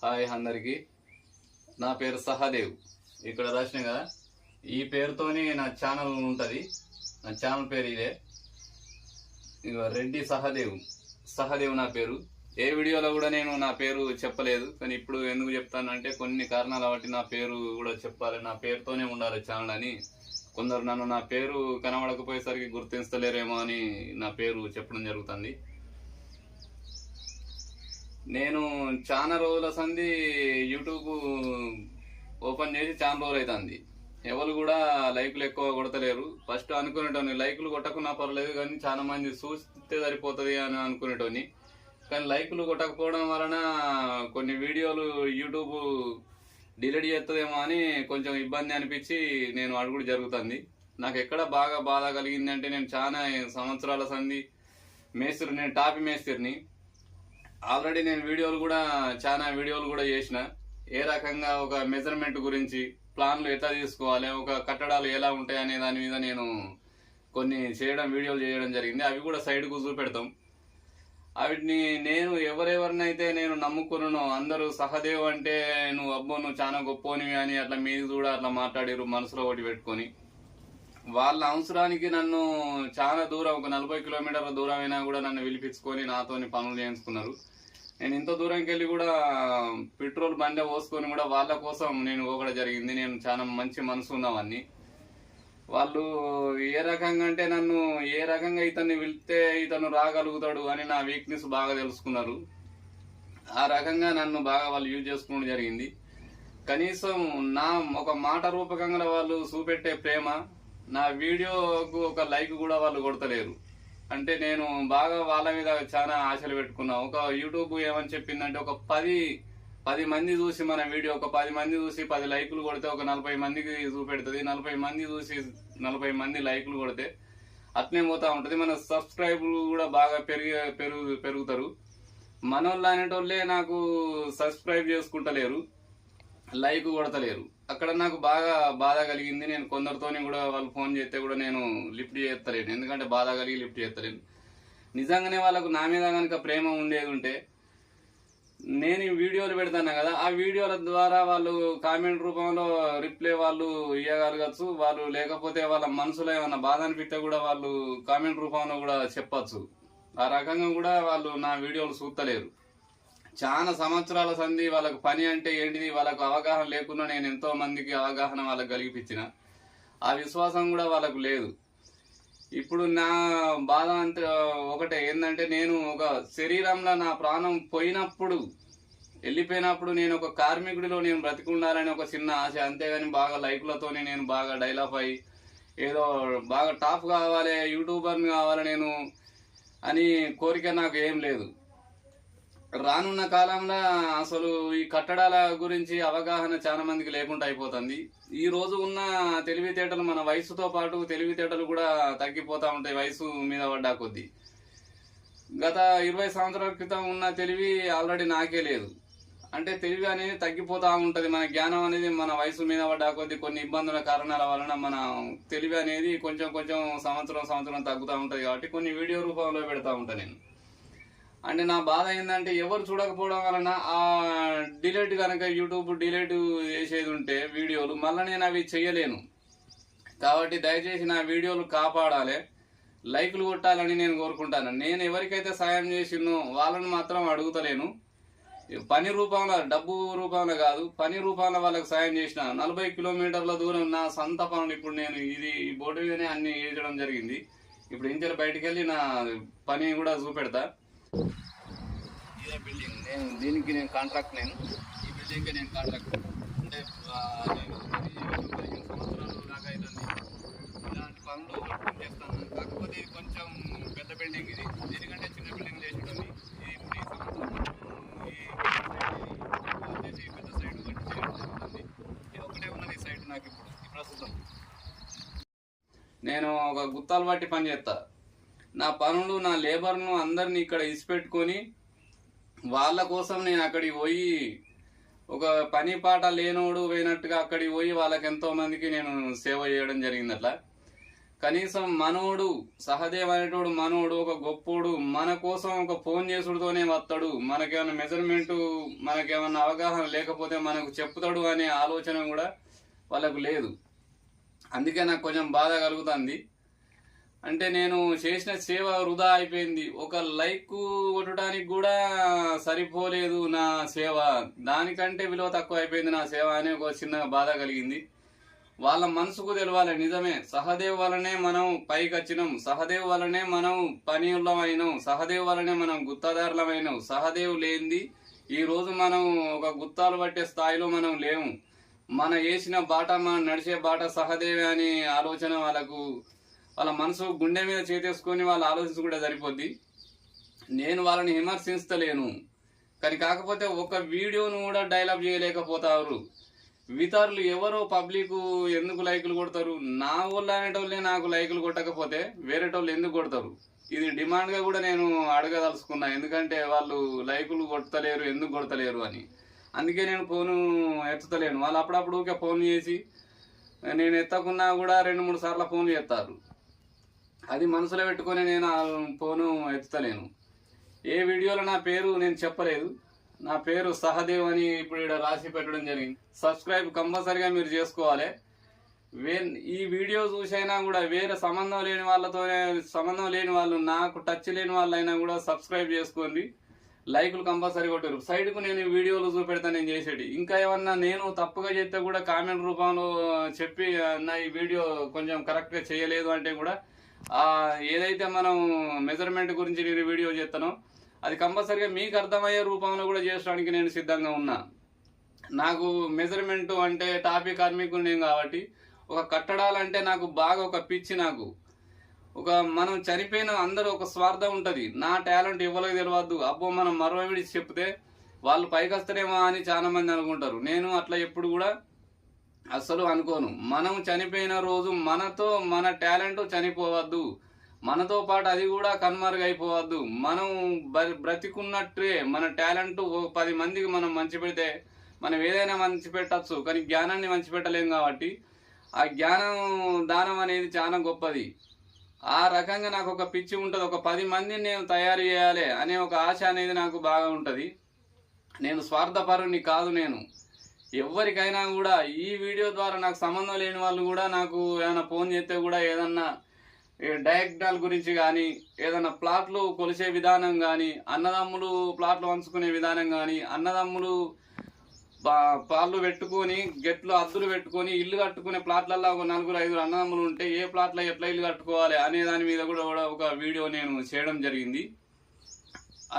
Hi అందరికి, నా పేరు సహదేవ్. ఇక్కడ రాసిన కదా, ఈ పేరుతోని నా ఛానల్ ఉంటుంది. నా ఛానల్ పేరు ఇదే, రెడ్డి సహదేవ్ నా పేరు. ఏ వీడియోలో కూడా నేను నా పేరు చెప్పలేదు, కానీ ఇప్పుడు ఎందుకు చెప్తానంటే కొన్ని కారణాల బట్టి నా పేరు కూడా చెప్పాలి, నా పేరుతోనే ఉండాలి ఛానల్ అని. కొందరు నన్ను నా పేరు కనబడకపోయేసరికి గుర్తించలేరేమో అని నా పేరు చెప్పడం జరుగుతుంది. నేను చాలా రోజుల సంది యూట్యూబ్ ఓపెన్ చేసి చాలా రోజులు అవుతుంది. ఎవరు కూడా లైకులు ఎక్కువ కొడతలేరు. ఫస్ట్ అనుకునేటోని లైకులు కొట్టకున్నా పర్లేదు, కానీ చాలా మంది చూస్తే సరిపోతుంది అని అనుకునేటోని. కానీ లైకులు కొట్టకపోవడం వలన కొన్ని వీడియోలు యూట్యూబ్ డిలీట్ చేస్తుందేమో అని కొంచెం ఇబ్బంది అనిపించి నేను అడుగుడు జరుగుతుంది. నాకు ఎక్కడ బాగా బాధ కలిగింది అంటే, నేను చాలా సంవత్సరాల సంది మేస్త్రి, నేను టాపి మేస్త్రిని. ఆల్రెడీ నేను చాలా వీడియోలు కూడా చేసిన. ఏ రకంగా ఒక మెజర్మెంట్ గురించి, ప్లాన్లు ఎట్లా తీసుకోవాలి, ఒక కట్టడాలు ఎలా ఉంటాయి అనే దాని మీద నేను కొన్ని వీడియోలు చేయడం జరిగింది. అవి కూడా సైడ్కు చూపెడతాం. వాటిని నేను ఎవరెవరినైతే నేను నమ్ముకున్నానో అందరూ సహదేవ్ అంటే నువ్వు చాలా గొప్పనివి అని అట్లా మీరు కూడా అట్లా మాట్లాడారు, మనసులో ఒకటి పెట్టుకొని. వాళ్ళ అవసరానికి నన్ను చాలా దూరం, ఒక 40 కిలోమీటర్ల దూరం అయినా కూడా నన్ను పిలిపించుకొని నాతోని పనులు చేయించుకున్నారు. నేను ఇంత దూరంకి వెళ్ళి కూడా పెట్రోల్ బండి పోసుకొని కూడా వాళ్ళ కోసం నేను పోగడం జరిగింది. నేను చాలా మంచి మనసు ఉన్నవన్నీ. వాళ్ళు ఏ రకంగా అంటే, నన్ను ఏ రకంగా ఇతన్ని వెళ్తే ఇతను రాగలుగుతాడు అని నా వీక్నెస్ బాగా తెలుసుకున్నారు. ఆ రకంగా నన్ను బాగా వాళ్ళు యూజ్ చేసుకోవడం జరిగింది. కనీసం నా ఒక మాట రూపకంగా వాళ్ళు చూపెట్టే ప్రేమ, నా వీడియోకు ఒక లైక్ కూడా వాళ్ళు కొడతలేరు. అంటే నేను బాగా వాళ్ళ మీద చాలా ఆశలు పెట్టుకున్నా. ఒక యూట్యూబ్ ఏమని చెప్పిందంటే, ఒక 10 మంది చూసి మన వీడియో, ఒక 10 మంది చూసి 10 లైకులు కొడితే ఒక 40 మందికి చూపెడుతుంది. 40 మంది చూసి 40 మంది లైకులు కొడితే అట్నే పోతా ఉంటుంది. మన సబ్స్క్రైబర్లు కూడా బాగా పెరుగుతారు. మనోళ్ళు అనేటోళ్ళే నాకు సబ్స్క్రైబ్ చేసుకుంటలేరు, లైక్ కొడతలేరు. అక్కడ నాకు బాగా బాధ కలిగింది. నేను కొందరితోని కూడా వాళ్ళు ఫోన్ చేస్తే కూడా నేను లిఫ్ట్ చేస్తలేను, ఎందుకంటే బాధ కలిగి లిఫ్ట్ చేస్తలేను. నిజంగానే వాళ్ళకు నా మీద కనుక ప్రేమ ఉండేది ఉంటే, నేను ఈ వీడియోలు పెడతాను కదా, ఆ వీడియోల ద్వారా వాళ్ళు కామెంట్ రూపంలో రిప్లై వాళ్ళు ఇవ్వగలగచ్చు. వాళ్ళు లేకపోతే వాళ్ళ మనసులో ఏమన్నా బాధ అనిపిస్తే కూడా వాళ్ళు కామెంట్ రూపంలో కూడా చెప్పచ్చు. ఆ రకంగా కూడా వాళ్ళు నా వీడియోలు చూస్తలేరు. చాలా సంవత్సరాల సంది వాళ్ళకు పని అంటే ఏంటిది వాళ్ళకు అవగాహన లేకుండా నేను ఎంతో మందికి అవగాహన వాళ్ళకు కలిగిపించిన. ఆ విశ్వాసం కూడా వాళ్ళకు లేదు. ఇప్పుడు నా బాధ అంత ఒకటే ఏంటంటే, నేను ఒక శరీరంలో నా ప్రాణం పోయినప్పుడు, వెళ్ళిపోయినప్పుడు నేను ఒక కార్మికుడిలో నేను బ్రతికుండాలని ఒక చిన్న ఆశ, అంతేగాని బాగా లైకులతోనే నేను బాగా డైలాఫ్ అయ్యి ఏదో బాగా టాప్ కావాలి, యూట్యూబర్ని కావాలి నేను అని కోరిక నాకు ఏం లేదు. రానున్న కాలంలో అసలు ఈ కట్టడాల గురించి అవగాహన చాలా మందికి లేకుండా అయిపోతుంది. ఈ రోజు ఉన్న తెలివితేటలు, మన వయసుతో పాటు తెలివితేటలు కూడా తగ్గిపోతా ఉంటాయి వయసు మీద పడ్డా కొద్దీ. గత 20 సంవత్సరాల క్రితం ఉన్న తెలివి ఆల్రెడీ నాకే లేదు. అంటే తెలివి అనేది తగ్గిపోతా ఉంటది. మన జ్ఞానం అనేది మన వయసు మీద పడ్డా కొద్దీ కొన్ని ఇబ్బందుల కారణాల వలన మన తెలివి అనేది కొంచెం సంవత్సరం తగ్గుతూ ఉంటది. కాబట్టి కొన్ని వీడియో రూపంలో పెడతా ఉంటా నేను. అంటే నా బాధ ఏంటంటే, ఎవరు చూడకపోవడం వలన ఆ డిలీట్ కనుక యూట్యూబ్ డిలీట్ చేసేది ఉంటే వీడియోలు, మళ్ళీ నేను అవి చెయ్యలేను. కాబట్టి దయచేసి నా వీడియోలు కాపాడాలి, లైకులు కొట్టాలని నేను కోరుకుంటాను. నేను ఎవరికైతే సాయం చేసినో వాళ్ళని మాత్రం అడుగుతలేను. పని రూపంలో, డబ్బు రూపంలో కాదు, పని రూపంలో వాళ్ళకి సాయం చేసిన. 40 కిలోమీటర్ల దూరం నా సొంత పనులు. ఇప్పుడు నేను ఇది బోర్డు మీదనే అన్ని వేయడం జరిగింది. ఇప్పుడు ఇంచెలు బయటికి వెళ్ళి నా పని కూడా చూపెడతా. ఇదే బిల్డింగ్, దీనికి నేను కాంట్రాక్ట్. ఈ బిల్డింగ్కి నేను కాంట్రాక్ట్. అంటే నేను 15 సంవత్సరాలు దాకా అవుతుంది ఇలాంటి పనులు చేస్తాను. కాకపోతే ఇది కొంచెం పెద్ద బిల్డింగ్, ఇది దీనికంటే చిన్న బిల్డింగ్ చేసేటండి. ఇప్పుడు ఈ సంవత్సరం వచ్చేసి పెద్ద సైడ్ కట్టి చేయడం జరుగుతుంది. ఇది ఒకటే ఉన్నది ఈ సైడ్ నాకు ఇప్పుడు ప్రస్తుతం. నేను ఒక గుత్తాలు బట్టి పని చేస్తా. నా పనులు, నా లేబర్ను అందరినీ ఇక్కడ ఇసిపెట్టుకొని వాళ్ళ కోసం నేను అక్కడికి పోయి, ఒక పని పాట లేనోడు పోయినట్టుగా అక్కడికి పోయి వాళ్ళకి ఎంతో మందికి నేను సేవ చేయడం జరిగింది. అట్లా కనీసం మనోడు సహదేవ్ అనేటోడు మనోడు ఒక గొప్పోడు మన కోసం ఒక ఫోన్ చేసుడుతోనే వస్తాడు, మనకేమైనా మెజర్మెంట్ మనకేమన్నా అవగాహన లేకపోతే మనకు చెప్తాడు అనే ఆలోచన కూడా వాళ్ళకు లేదు. అందుకే నాకు కొంచెం బాధ కలుగుతుంది. అంటే నేను చేసిన సేవ వృధా అయిపోయింది. ఒక లైక్ కొట్టడానికి కూడా సరిపోలేదు నా సేవ, దానికంటే విలువ తక్కువ అయిపోయింది నా సేవ అనే ఒక చిన్న బాధ కలిగింది. వాళ్ళ మనసుకు తెలవాలి, నిజమే సహదేవ్ వల్లనే మనం పైకి వచ్చినాం, సహదేవ్ వల్లనే మనం పనియుళ్ళమైనాం, సహదేవ్ వల్లనే మనం గుత్తాదారులమైనాం. సహదేవ్ లేనిది ఈ రోజు మనం ఒక గుత్తాలు పట్టే స్థాయిలో మనం లేము. మన వేసిన బాట, మనం నడిచే బాట సహదేవే అనే ఆలోచన వాళ్ళ మనసు గుండె మీద చేతేసుకొని వాళ్ళు ఆలోచించుకుంటే సరిపోద్ది. నేను వాళ్ళని విమర్శించలేను, కానీ కాకపోతే ఒక వీడియోను కూడా డైలాగ్ చేయలేకపోతారు. ఇతరులు ఎవరో పబ్లిక్ ఎందుకు లైకులు కొడతారు? నా వాళ్ళు అనేటోళ్ళే నాకు లైకులు కొట్టకపోతే వేరేటోళ్ళు ఎందుకు కొడతారు? ఇది డిమాండ్గా కూడా నేను అడగదలుచుకున్నా. ఎందుకంటే వాళ్ళు లైకులు కొట్టలేరు, ఎందుకు కొడతలేరు అని. అందుకే నేను ఫోను ఎత్తుతలేను. వాళ్ళు అప్పుడప్పుడు ఊరికే ఫోన్ చేసి నేను ఎత్తకున్నా కూడా 2-3 సార్లు ఫోన్లు చేస్తారు. అది మనసులో పెట్టుకొని నేను ఆ ఫోను ఎత్తుతలేను. ఏ వీడియోలో నా పేరు నేను చెప్పలేదు. నా పేరు సహదేవ్ అని ఇప్పుడు ఇక్కడ రాసి పెట్టడం జరిగింది. సబ్స్క్రైబ్ కంపల్సరీగా మీరు చేసుకోవాలి. ఈ వీడియో చూసైనా కూడా వేరే సంబంధం లేని వాళ్ళు, నాకు టచ్ లేని వాళ్ళైనా కూడా సబ్స్క్రైబ్ చేసుకోండి. లైకులు కంపల్సరీ కొట్టారు. సైడ్కు నేను వీడియోలు చూపెడతాను నేను చేసేది. ఇంకా ఏమన్నా నేను తప్పుగా చేస్తే కూడా కామెంట్ రూపంలో చెప్పి నా ఈ వీడియో కొంచెం కరెక్ట్గా చేయలేదు అంటే కూడా ఏదైతే మనం మెజర్మెంట్ గురించి నేను వీడియో చేస్తానో అది కంపల్సరీగా మీకు అర్థమయ్యే రూపంలో కూడా చేయడానికి నేను సిద్ధంగా ఉన్నా. నాకు మెజర్మెంట్ అంటే టాపిక్ కార్మికుడు నేను కాబట్టి ఒక కట్టడాలంటే నాకు బాగా ఒక పిచ్చి. నాకు మనం చనిపోయిన అందరూ ఒక స్వార్థం ఉంటుంది. నా టాలెంట్ ఎవరికి తెలియద్దు, అబ్బో మనం మరో విడిచి చెప్తే వాళ్ళు పైకి వస్తారేమో అని చాలా మంది అనుకుంటారు. నేను అట్లా ఎప్పుడు కూడా అస్సలు అనుకోను. మనం చనిపోయిన రోజు మన టాలెంట్ చనిపోవద్దు, మనతో పాటు అది కూడా కనుమరుగైపోవద్దు. మనం బ్రతికున్నట్టే మన టాలెంట్ 10 మందికి మనం మంచి పెడితే మనం ఏదైనా మంచి పెట్టచ్చు, కానీ జ్ఞానాన్ని మంచి పెట్టలేం. కాబట్టి ఆ జ్ఞానం దానం అనేది చాలా గొప్పది. ఆ రకంగా నాకు ఒక పిచ్చి ఉంటుంది. ఒక 10 మందిని నేను తయారు చేయాలి అనే ఒక ఆశ అనేది నాకు బాగా ఉంటుంది. నేను స్వార్థపరుని కాదు. నేను ఎవరికైనా కూడా ఈ వీడియో ద్వారా నాకు సంబంధం లేని వాళ్ళు కూడా నాకు ఏమైనా ఫోన్ చేస్తే కూడా ఏదన్నా డయాగ్నల్ గురించి కానీ, ఏదన్నా ప్లాట్లు కొలిసే విధానం కానీ, అన్నదమ్ములు ప్లాట్లు పంచుకునే విధానం కానీ, అన్నదమ్ములు పాళ్ళు పెట్టుకొని గెట్లు అద్దులు పెట్టుకొని ఇల్లు కట్టుకునే ప్లాట్లలో ఒక 4-5 అన్నదమ్ములు ఉంటే ఏ ప్లాట్లో ఎట్లా ఇల్లు కట్టుకోవాలి అనే దాని మీద కూడా ఒక వీడియో నేను చేయడం జరిగింది.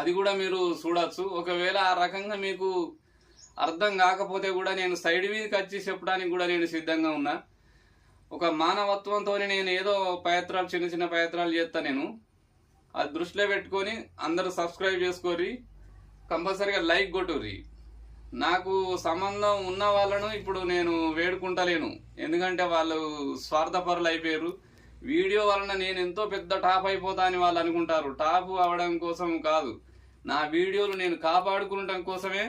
అది కూడా మీరు చూడొచ్చు. ఒకవేళ ఆ రకంగా మీకు అర్థం కాకపోతే కూడా నేను సైడ్ మీదకి వచ్చి చెప్పడానికి కూడా నేను సిద్ధంగా ఉన్నా. ఒక మానవత్వంతో నేను ఏదో ప్రయత్నాలు, చిన్న చిన్న ప్రయత్నాలు చేస్తా. నేను అది దృష్టిలో పెట్టుకొని అందరూ సబ్స్క్రైబ్ చేసుకోర్రి, కంపల్సరీగా లైక్ కొట్టుర్రి. నాకు సంబంధం ఉన్న వాళ్ళను ఇప్పుడు నేను వేడుకుంటలేను, ఎందుకంటే వాళ్ళు స్వార్థపరులు అయిపోయారు. వీడియో వలన నేను ఎంతో పెద్ద టాప్ అయిపోతా అని వాళ్ళు అనుకుంటారు. టాప్ అవడం కోసం కాదు, నా వీడియోలు నేను కాపాడుకోవడం కోసమే